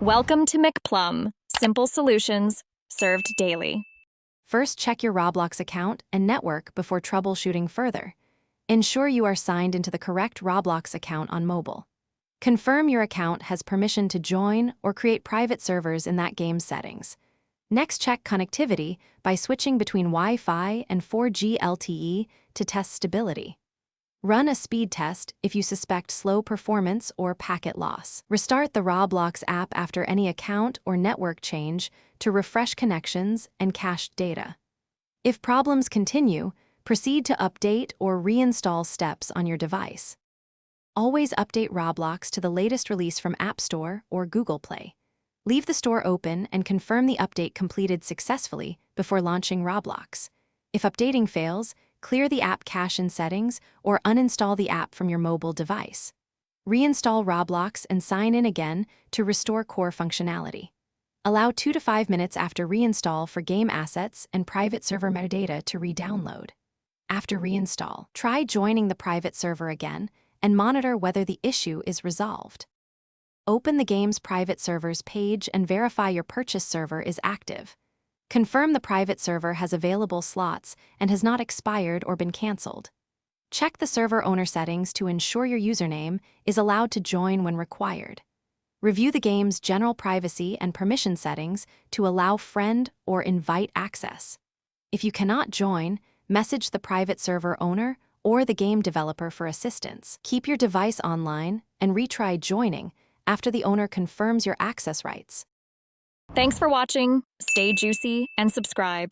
Welcome to McPlum, simple solutions served daily. First, check your Roblox account and network before troubleshooting further. Ensure you are signed into the correct Roblox account on mobile. Confirm your account has permission to join or create private servers in that game's settings. Next, check connectivity by switching between Wi-Fi and 4G LTE to test stability. Run a speed test if you suspect slow performance or packet loss. Restart the Roblox app after any account or network change to refresh connections and cached data. If problems continue, proceed to update or reinstall steps on your device. Always update Roblox to the latest release from App Store or Google Play. Leave the store open and confirm the update completed successfully before launching Roblox. If updating fails, clear the app cache in settings or uninstall the app from your mobile device. Reinstall Roblox and sign in again to restore core functionality. Allow 2 to 5 minutes after reinstall for game assets and private server metadata to re-download. After reinstall, try joining the private server again and monitor whether the issue is resolved. Open the game's private servers page and verify your purchase server is active. Confirm the private server has available slots and has not expired or been canceled. Check the server owner settings to ensure your username is allowed to join when required. Review the game's general privacy and permission settings to allow friend or invite access. If you cannot join, message the private server owner or the game developer for assistance. Keep your device online and retry joining after the owner confirms your access rights. Thanks for watching. Stay juicy and subscribe.